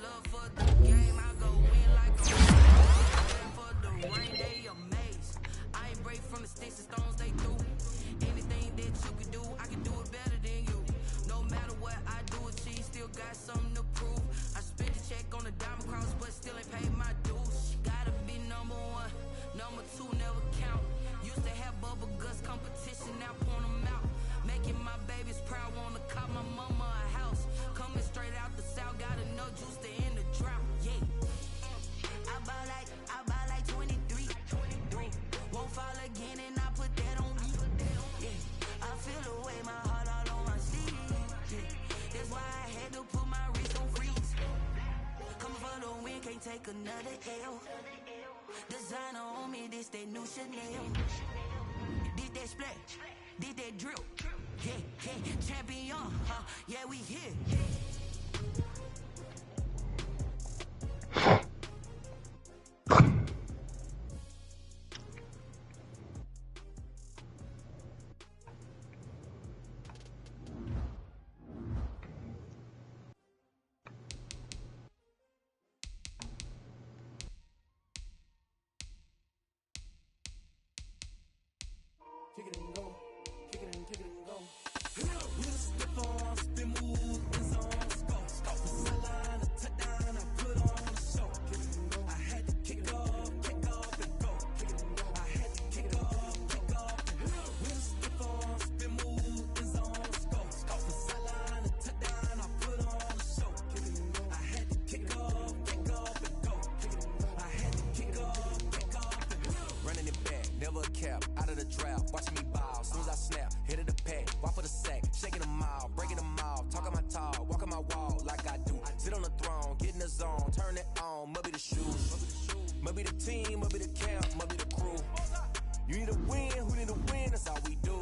love for the game, I go in like a man. For the rain, they amazed. I ain't break from the sticks and stones they threw. Anything that you can do, I can do it better than you. No matter what I do, achieve, still got something to prove. I spent the check on the diamond cross, but still ain't paid my dues. Gotta be number one, number two never count. Used to have bubble guts competition, now point them out. Making my babies proud, wanna cop my mama a house. Coming straight out the south, got enough juice to end the drought. Yeah, I buy like 23. Won't fall again, and I put that on me. Yeah, I feel the way, my heart all on my sleeve. Yeah, that's why I had to put my wrist on freeze. Coming for the win, can't take another L. Designer on me, this that new Chanel. Did that splash, did that drill. Yeah, champion, yeah, we here. Kick it and go, kick it and go. Wheels slip on, spin move, and zones go. Sideline, a touchdown, I put on a show. I had to kick off and go. I had to kick off and go. Wheels slip on, spin move, and zones go. Sideline, a touchdown, I put on a show. I had to kick off and go. I had to kick off and go. Running it back, never a cap, out of the drought, watching me ball, soon as I snap, hit of the pack, walk for the sack, shaking them all, breaking them all, talking my talk, walking my wall like I do, sit on the throne, get in the zone, turn it on, must be the shoes, must be the team, must be the camp, must be the crew, you need a win, who need a win, that's all we do,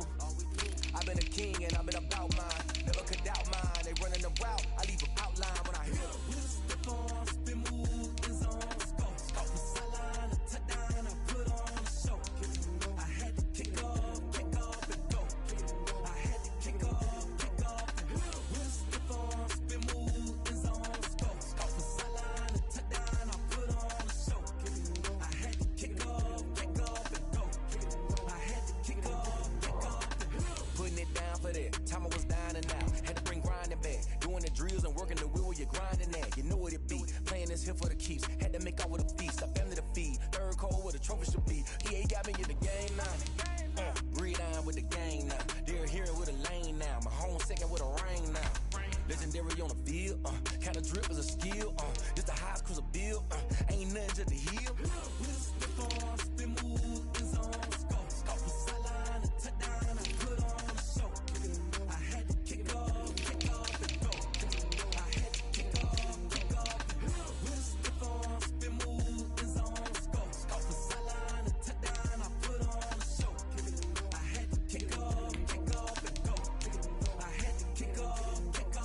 I've been a king and I've been about mine, never could doubt mine, they running the route, I leave them outline when I hear them. Step on, spin move, and zones go. Sideline, a touchdown, I put on a show. I had to kick off and go. I had to kick off and go. Step on, spin move, and zones go. Sideline, a touchdown, I put on a show. I had to kick off and go. I had to kick off and go. Putting it down for that. Time I was dying and out. Had to bring grinding back. Doing the drills and working the wheel where you're grinding at. You know what it be. Playing this here for the keeps. Had to make out with a feast. A family to feed. Third cold where the trophy should be. EA got me in the game now. Breed on with the gang now. They're hearing with a lane now. My home second with a rain now. Legendary on the field. Kind of drip is a skill. Just the highest cruise a bill. Ain't nothing just the hill. Step on, spin move, and zones go. Sideline, a touchdown, I put on a show. I had to kick off and go. I had to kick off and go. Step on, spin move, and zones go. Sideline, a touchdown, I put on a show. I had to kick off and go. I had to kick off and go.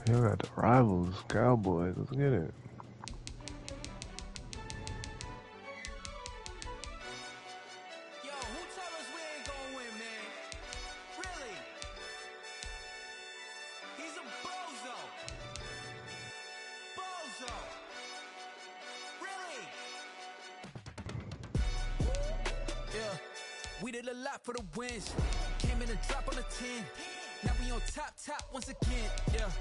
You got the rivals, Cowboys. Let's get it. Yo, who tell us we ain't gonna win, man? Really? He's a bozo. Bozo. Really? Yeah, we did a lot for the wins. Came in a drop on a 10. Now we on top once again. Yeah.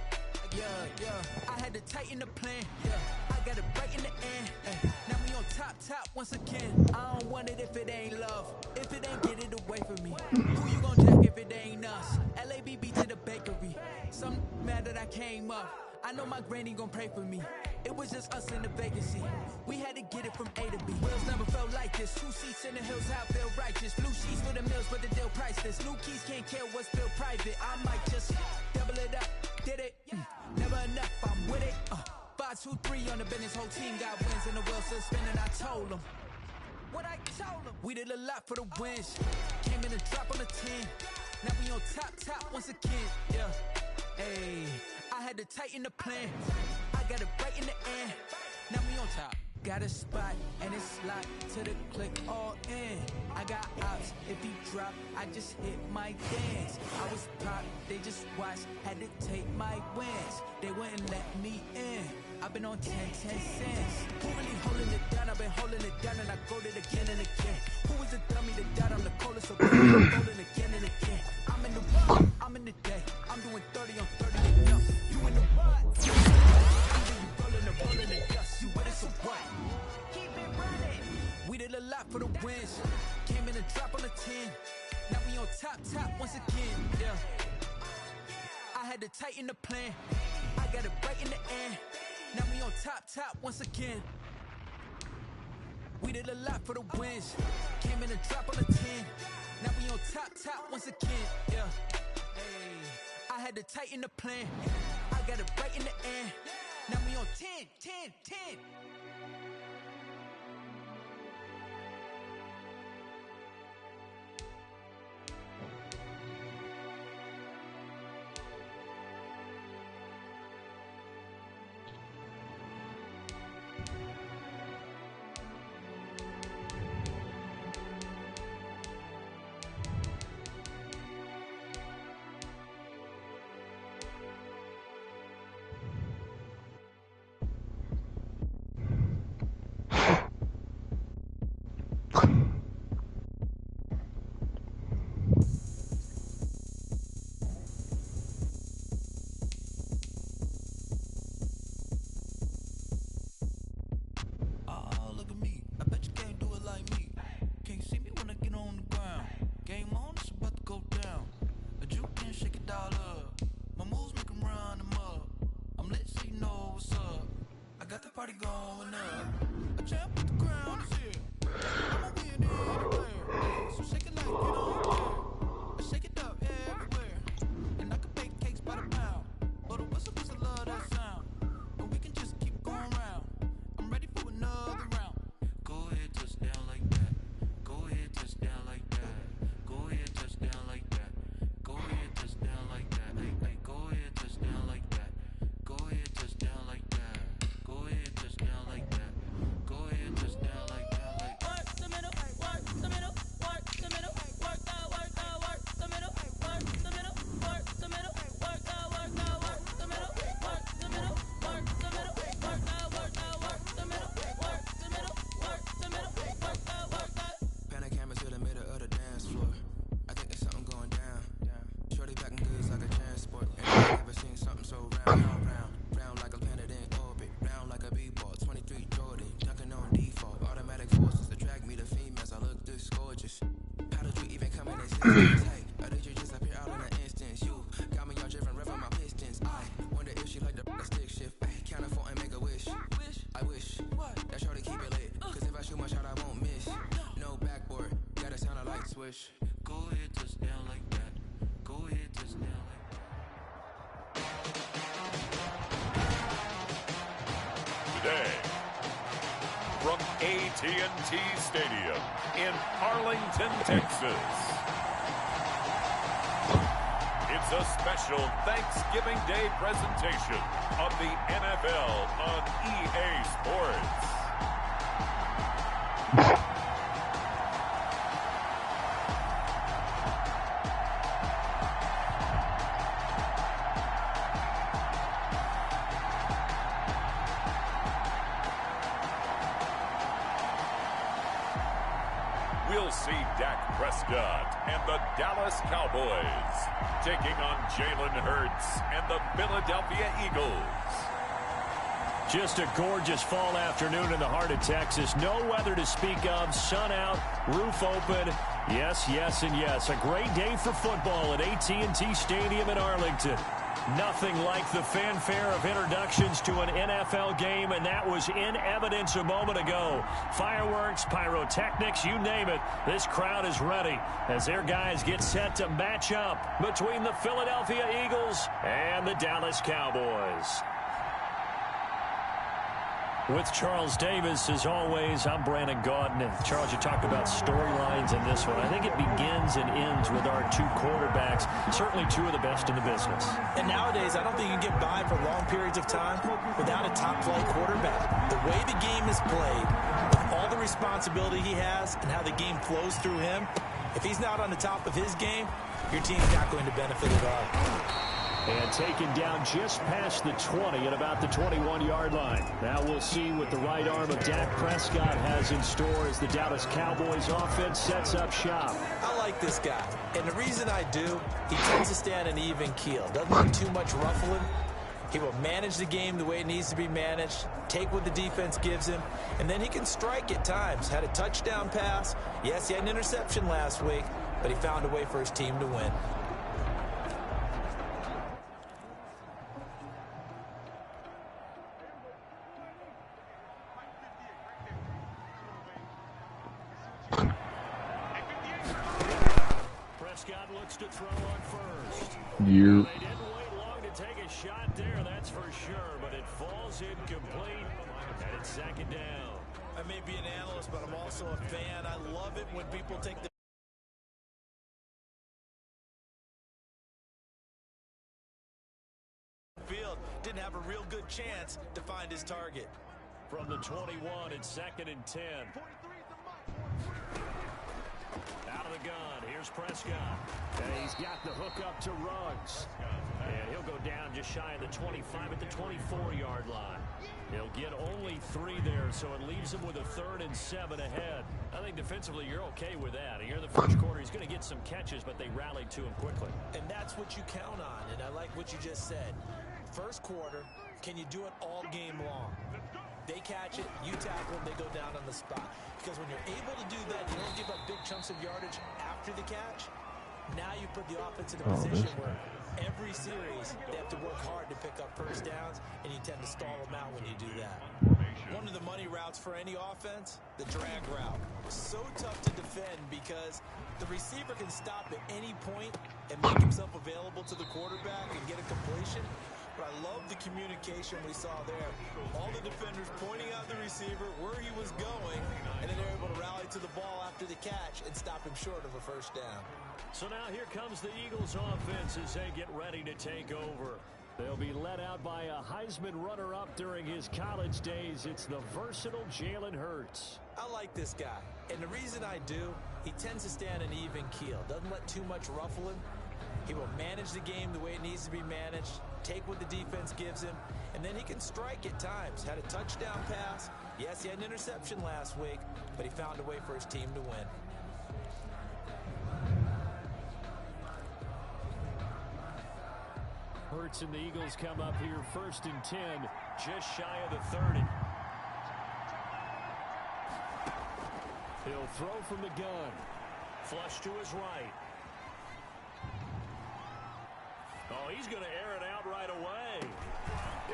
I had to tighten the plan. Yeah, I got it right in the end. Now we on top once again. I don't want it if it ain't love. If it ain't, get it away from me. Who you gon' jack if it ain't us? LABB to the bakery. Some mad that I came up. I know my granny gon' pray for me. It was just us in the vacancy. We had to get it from A to B. Wheels never felt like this. 2 seats in the hills, how I feel righteous. Blue sheets for the mills, but the deal priceless. New keys can't care what's still private. I might just double it up. Did it? Never enough, I'm with it. 5, 2, 3 on the business. Whole team got wins and the wheels still spinning. I told them what I told them. We did a lot for the wins. Came in a drop on a 10. Now we on top once again. Yeah. Hey, I had to tighten the plan. I got it right in the end. Now we on top. Got a spot and it's locked to the click all in. I got ops, if he drop, I just hit my dance. I was pop, they just watched, had to take my wins. They wouldn't let me in. I've been on 10 cents. Who really holding it down? I've been holding it down and I go it again and again. Who is the dummy that died on the coldest? So I'm rolling again and again. I'm in the run, I'm in the day. I'm doing 30 on 30 and young. You in the run. Either you rolling the dust. You with it, so what? Keep it running. We did a lot for the wins. Came in a drop on a 10. Now we on top once again. Yeah. I had to tighten the plan. I got it right in the end. Now we on top once again. We did a lot for the wins. Came in a drop on a 10. Now we on top once again. Yeah. Hey, I had to tighten the plan. I got it right in the end. Now we on 10. Party going up. A champ with the crown is here. I'ma win anywhere. So shake it like you don't care. I shake it up everywhere. And I can bake cakes by the pound. But a whistle was a love that sound. But we can just keep going round. I'm ready for another round. Go ahead, touch down like that. Go ahead, touch down like that. Go ahead, touch down like that. Go ahead, touch down like that. Hey, go ahead, touch down like that. Go ahead, touch down like that. Go ahead, touch down like that. Go ahead, touch down like that. Like work the middle, work the middle, work the middle, work Hey, I did you just appear out in an instance. You got me all driven, revving my pistons. I wonder if she like the stick shift. Ay, count it 4 and make a wish. I wish that shorty keep it lit. Cause if I shoot my shot, I won't miss. No backboard, gotta sound a light switch. Go ahead, touchdown like that. Go ahead, touchdown like that. Today, from AT&T Stadium in Arlington, Texas, it's a special Thanksgiving Day presentation of the NFL on EA Sports. We'll see Dak Prescott and the Dallas Cowboys taking on Jalen Hurts and the Philadelphia Eagles. Just a gorgeous fall afternoon in the heart of Texas. No weather to speak of. Sun out, roof open. Yes, yes, and yes. A great day for football at AT&T Stadium in Arlington. Nothing like the fanfare of introductions to an NFL game, and that was in evidence a moment ago. Fireworks, pyrotechnics, you name it. This crowd is ready as their guys get set to match up between the Philadelphia Eagles and the Dallas Cowboys. With Charles Davis, as always, I'm Brandon Gaudin. And Charles, you talked about storylines in this one. I think it begins and ends with our two quarterbacks, certainly two of the best in the business. And nowadays, I don't think you can get by for long periods of time without a top-flight quarterback. The way the game is played, with all the responsibility he has and how the game flows through him, if he's not on the top of his game, your team's not going to benefit at all. And taken down just past the 20 at about the 21-yard line. Now we'll see what the right arm of Dak Prescott has in store as the Dallas Cowboys offense sets up shop. I like this guy. And the reason I do, he tends to stand an even keel. Doesn't let too much ruffling. He will manage the game the way it needs to be managed, take what the defense gives him, and then he can strike at times. Had a touchdown pass. Yes, he had an interception last week, but he found a way for his team to win. Prescott looks to throw on first. You. They didn't wait long to take a shot there, that's for sure, but it falls incomplete, and it's second down. I may be an analyst, but I'm also a fan. I love it when people take the field. Didn't have a real good chance to find his target. From the 21, it's second and 10. Out of the gun, here's Prescott. And he's got the hook up to Ruggs. And he'll go down just shy of the 25 at the 24-yard line. He'll get only 3 there, so it leaves him with a 3rd and 7 ahead. I think defensively you're okay with that. Here in the first quarter, he's going to get some catches, but they rallied to him quickly. And that's what you count on, and I like what you just said. First quarter, can you do it all game long? They catch it, you tackle them, they go down on the spot. Because when you're able to do that, you don't give up big chunks of yardage after the catch. Now you put the offense in a position where every series they have to work hard to pick up first downs, and you tend to stall them out when you do that. One of the money routes for any offense, the drag route. So tough to defend because the receiver can stop at any point and make himself available to the quarterback and get a completion. But I love the communication we saw there. All the defenders pointing out the receiver, where he was going, and then they're able to rally to the ball after the catch and stop him short of a first down. So now here comes the Eagles offense as they get ready to take over. They'll be led out by a Heisman runner-up during his college days. It's the versatile Jalen Hurts. I like this guy. And the reason I do, he tends to stand an even keel. Doesn't let too much ruffle him. He will manage the game the way it needs to be managed, take what the defense gives him, and then he can strike at times. Had a touchdown pass. Yes, he had an interception last week, but he found a way for his team to win. Hurts and the Eagles come up here 1st and 10, just shy of the 30. He'll throw from the gun. Flush to his right. he's going to air it out right away.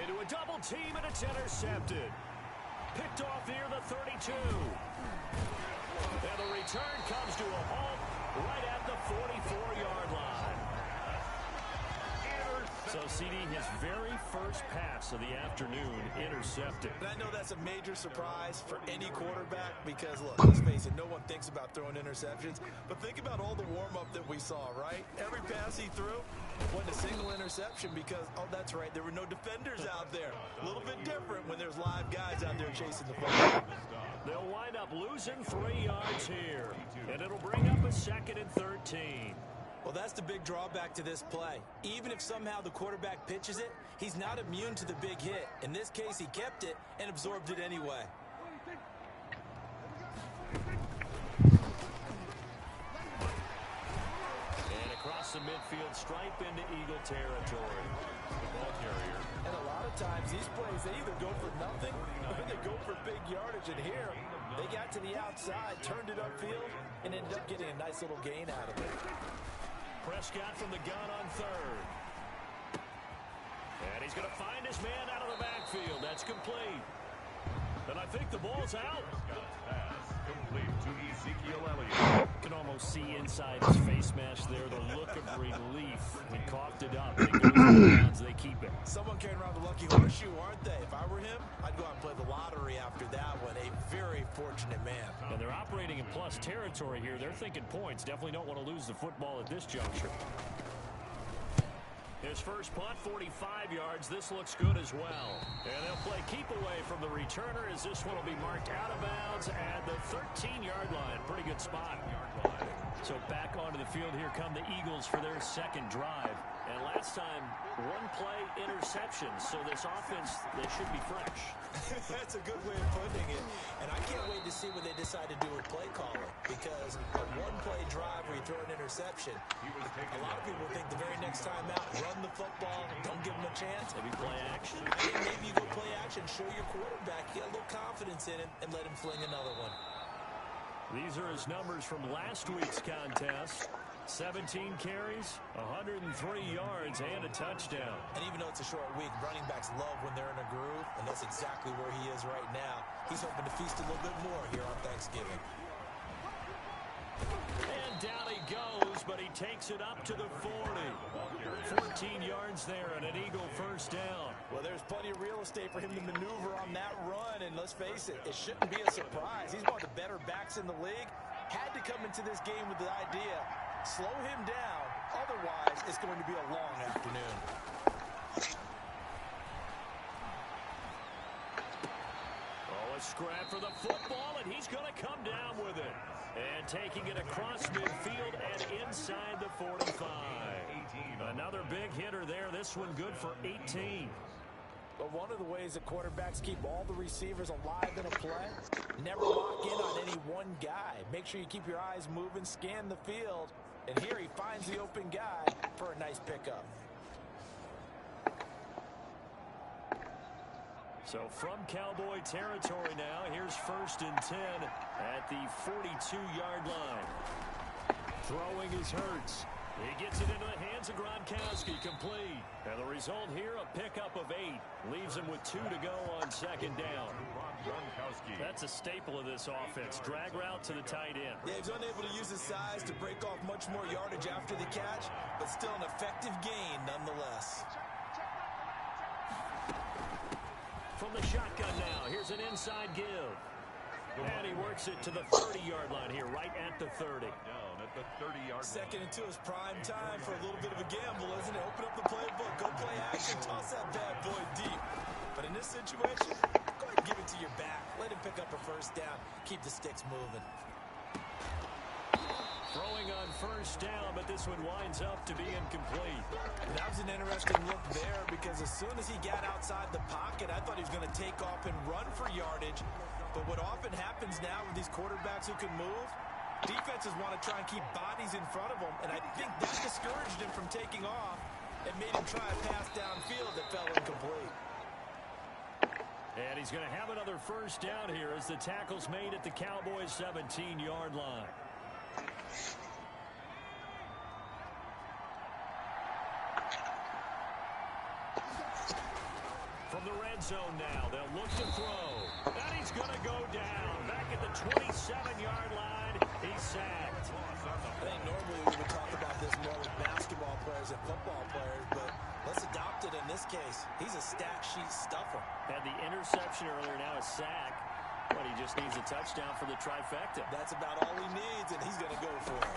Into a double team, and it's intercepted. Picked off near the 32. And the return comes to a halt right at the 44-yard line. So, CD, his very first pass of the afternoon intercepted. And I know that's a major surprise for any quarterback because, look, let's face it, no one thinks about throwing interceptions. But think about all the warm-up that we saw, right? Every pass he threw wasn't a single interception because, oh, that's right, there were no defenders out there. A little bit different when there's live guys out there chasing the football. They'll wind up losing 3 yards here. And it'll bring up a 2nd and 13. Well, that's the big drawback to this play. Even if somehow the quarterback pitches it, he's not immune to the big hit. In this case, he kept it and absorbed it anyway. And across the midfield stripe into Eagle territory. The ball carrier. And a lot of times, these plays, they either go for nothing or they go for big yardage. And here, they got to the outside, turned it upfield, and ended up getting a nice little gain out of it. Prescott from the gun on 3rd. And he's going to find his man out of the backfield. That's complete. And I think the ball's out. Pass complete to Ezekiel Elliott. You can almost see inside his face mask there the look of relief. He coughed it up. It goes out of bounds. They keep it. Someone carrying around the lucky horseshoe, aren't they? If I were him, I'd go out and play the lottery after that one. A very fortunate man. And they're operating in plus territory here. They're thinking points. Definitely don't want to lose the football at this juncture. His first punt, 45 yards. This looks good as well. And they'll play keep away from the returner as this one will be marked out of bounds at the 13-yard line. Pretty good spot. So back onto the field, here come the Eagles for their 2nd drive. And last time, 1-play interception. So this offense, they should be fresh. That's a good way of putting it. And I can't wait to see what they decide to do with play calling. Because a 1-play drive where you throw an interception, a lot of people think the very next time out, run the football, don't give them a chance. Maybe play action. Maybe you go play action, show your quarterback, get a little confidence in him, and let him fling another one. These are his numbers from last week's contest. 17 carries, 103 yards, and a touchdown. And even though it's a short week, running backs love when they're in a groove, and that's exactly where he is right now. He's hoping to feast a little bit more here on Thanksgiving. And down he goes, but he takes it up to the 40. 14 yards there and an Eagle first down. Well, there's plenty of real estate for him to maneuver on that run, and let's face it, it shouldn't be a surprise. He's one of the better backs in the league. Had to come into this game with the idea, slow him down, otherwise it's going to be a long afternoon. Oh, a scrap for the football, and he's going to come down with it. And taking it across midfield and inside the 45. Another big hitter there. This one good for 18. But one of the ways that quarterbacks keep all the receivers alive in a play, never lock in on any one guy. Make sure you keep your eyes moving, scan the field, and here he finds the open guy for a nice pickup. So from Cowboy territory now, here's 1st and 10 at the 42-yard line. Throwing is Hurts. He gets it into the hands of Gronkowski, complete. And the result here, a pickup of 8. Leaves him with 2 to go on 2nd down. That's a staple of this offense. Drag route to the tight end. Yeah, he's unable to use his size to break off much more yardage after the catch, but still an effective gain nonetheless. From the shotgun now, here's an inside give. And he works it to the 30-yard line here, right at the 30. Down at the 30-yard line. 2nd and 2 is prime time for a little bit of a gamble, isn't it? Open up the playbook, go play action, toss that bad boy deep. But in this situation, go ahead and give it to your back. Let him pick up a first down. Keep the sticks moving. Throwing on 1st down, but this one winds up to be incomplete. That was an interesting look there because as soon as he got outside the pocket, I thought he was going to take off and run for yardage. But what often happens now with these quarterbacks who can move, defenses want to try and keep bodies in front of them, and I think that discouraged him from taking off and made him try a pass downfield that fell incomplete. And he's going to have another first down here as the tackle's made at the Cowboys' 17-yard line. zone now. They'll look to throw. And he's going to go down. Back at the 27-yard line. He's sacked. I think normally we would talk about this more with basketball players and football players, but let's adopt it in this case. He's a stat sheet stuffer. Had the interception earlier, now a sack. But he just needs a touchdown for the trifecta. That's about all he needs, and he's going to go for it.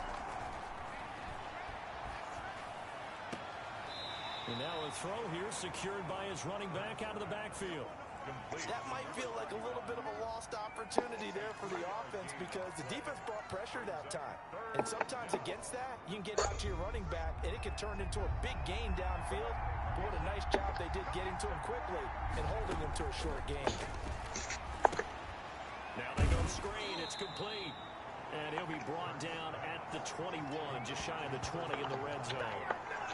And now a throw here secured by his running back out of the backfield. That might feel like a little bit of a lost opportunity there for the offense because the defense brought pressure that time. And sometimes against that, you can get out to your running back, and it can turn into a big gain downfield. But what a nice job they did getting to him quickly and holding him to a short gain. Now they go screen. It's complete. And he'll be brought down at the 21, just shy of the 20 in the red zone.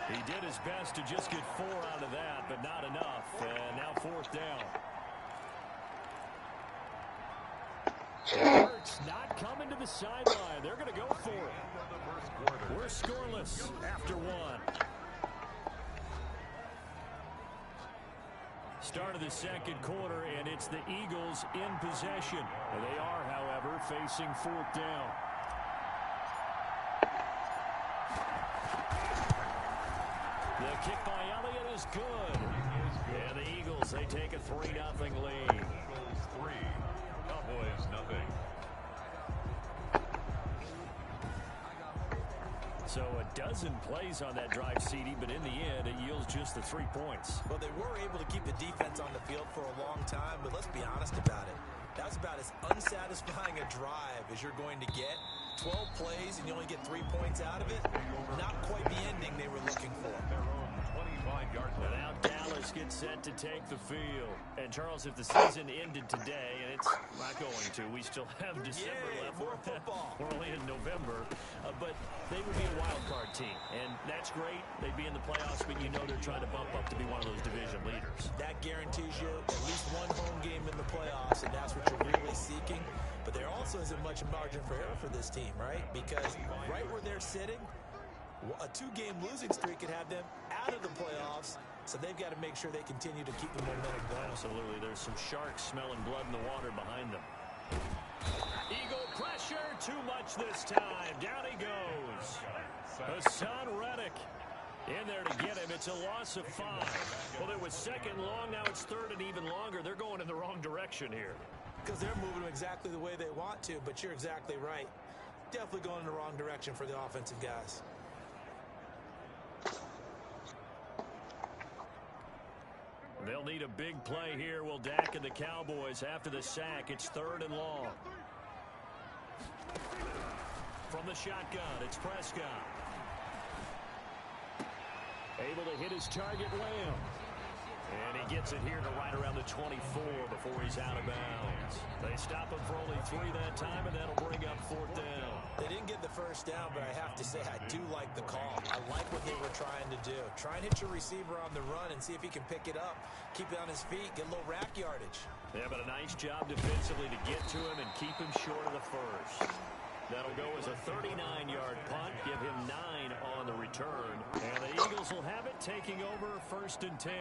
He did his best to just get 4 out of that, but not enough. And now 4th down. Hurts not coming to the sideline. They're going to go for it. We're scoreless after 1. Start of the second quarter, and it's the Eagles in possession. They are, however, facing 4th down. The kick by Elliott is good. And the Eagles, they take a 3-0 lead. Eagles 3, Cowboys nothing. So a dozen plays on that drive, CD, but in the end, it yields just the 3 points. Well, they were able to keep the defense on the field for a long time, but let's be honest about it. That's about as unsatisfying a drive as you're going to get. 12 plays and you only get 3 points out of it. Not quite the ending they were looking for. Their own 25-yard line. Now Dallas gets set to take the field. And, Charles, if the season ended today, and it's not going to, we still have December left. More football. We're only in November. But they would be a wild card team. And that's great. They'd be in the playoffs, but you know they're trying to bump up to be one of those division leaders. That guarantees you at least one home game in the playoffs, and that's what you're really seeking. But there also isn't much margin for error for this team, right? Because right where they're sitting, a 2-game losing streak could have them out of the playoffs, so they've got to make sure they continue to keep the momentum going. Absolutely. There's some sharks smelling blood in the water behind them. Eagle pressure, too much this time. Down he goes. Hassan Reddick in there to get him. It's a loss of 5. Well, it was 2nd long. Now it's 3rd and even longer. They're going in the wrong direction here. Because they're moving them exactly the way they want to, but you're exactly right. Definitely going in the wrong direction for the offensive guys. They'll need a big play here. Will Dak and the Cowboys after the sack. It's 3rd and long. From the shotgun, it's Prescott. Able to hit his target, Lamb. And he gets it here to right around the 24 before he's out of bounds. They stop him for only 3 that time, and that'll bring up 4th down. They didn't get the first down, but I have to say I do like the call. I like what they were trying to do. Try and hit your receiver on the run and see if he can pick it up. Keep it on his feet, get a little rack yardage. Yeah, but a nice job defensively to get to him and keep him short of the first. That'll go as a 39-yard punt, give him 9 on the return. And the Eagles will have it, taking over 1st and 10.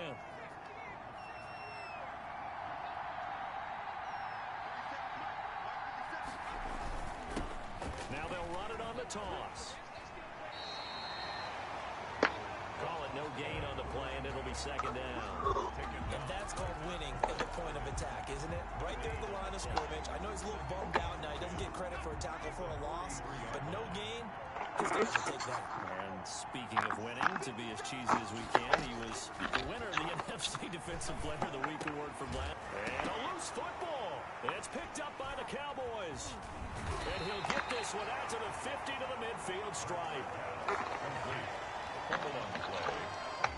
Now they'll run it on the toss. Call it no gain on the play, and it'll be 2nd down. And that's called winning at the point of attack, isn't it? Right there at the line of scrimmage. I know he's a little bummed out now. He doesn't get credit for a tackle for a loss, but no gain, he's going to take that. And speaking of winning, to be as cheesy as we can, he was the winner of the NFC Defensive Player of the Week award from last. And a loose football. It's picked up by the Cowboys. And he'll get this one out to the 50 to the midfield stripe.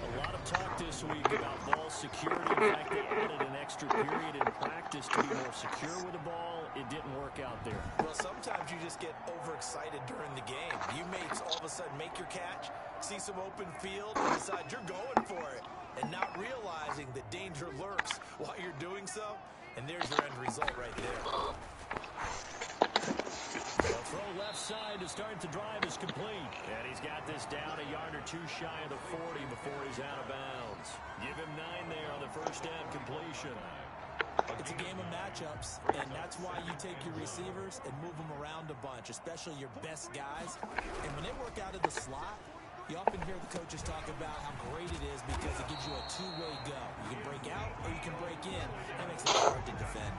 A lot of talk this week about ball security. In fact, they added an extra period in practice to be more secure with the ball. It didn't work out there. Well, sometimes you just get overexcited during the game. You may all of a sudden make your catch, see some open field, and decide you're going for it, and not realizing that danger lurks while you're doing so. And there's your end result right there. The throw left side to start the drive is complete. And he's got this down a yard or 2 shy of the 40 before he's out of bounds. Give him 9 there on the first down completion. It's a game of matchups, and that's why you take your receivers and move them around a bunch, especially your best guys. And when they work out of the slot, you often hear the coaches talk about how great it is because it gives you a two-way go. You can break out or you can break in. That makes it hard to defend.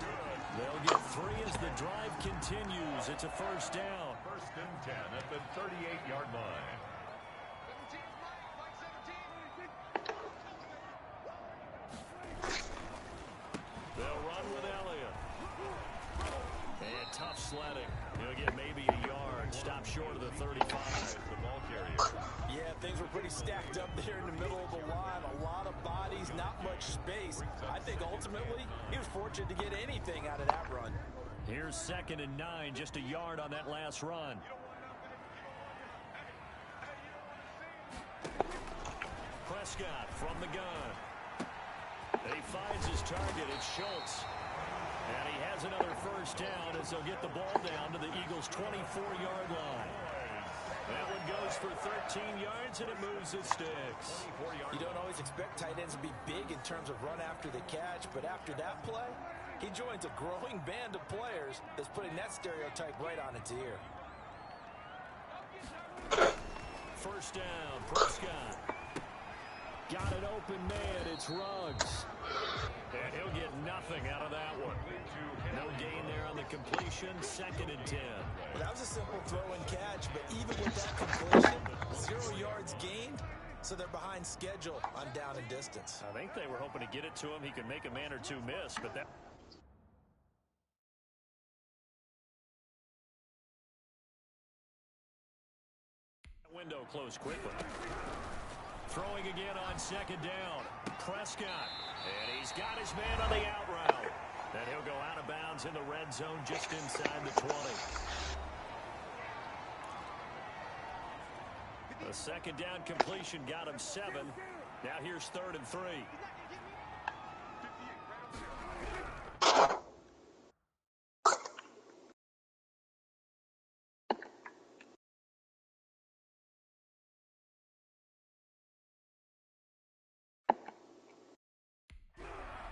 They'll get 3 as the drive continues. It's a first down. First and 10 at the 38-yard line. They'll run with Elliott. And tough sledding. He'll get maybe a yard. Stop short of the 35. The ball carrier. Yeah, things were pretty stacked up there in the middle of the line. A lot of bodies, not much space. I think ultimately he was fortunate to get anything out of that run. Here's 2nd and 9, just a yard on that last run. Prescott from the gun. And he finds his target. It's Schultz. And he has another first down as they'll get the ball down to the Eagles' 24-yard line. That one goes for 13 yards, and it moves the sticks. You don't always expect tight ends to be big in terms of run after the catch, but after that play, he joins a growing band of players that's putting that stereotype right on its ear. First down, Prescott. Got an open man, it's Ruggs. And he'll get nothing out of that one. No gain there on the completion, 2nd and 10. Well, that was a simple throw and catch, but even with that completion, 0 yards gained, so they're behind schedule on down and distance. I think they were hoping to get it to him. He could make a man or two miss, but that... window closed quickly. Throwing again on 2nd down. Prescott. And he's got his man on the out route. And he'll go out of bounds in the red zone just inside the 20. The 2nd down completion got him 7. Now here's 3rd and 3.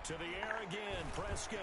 To the air again, Prescott.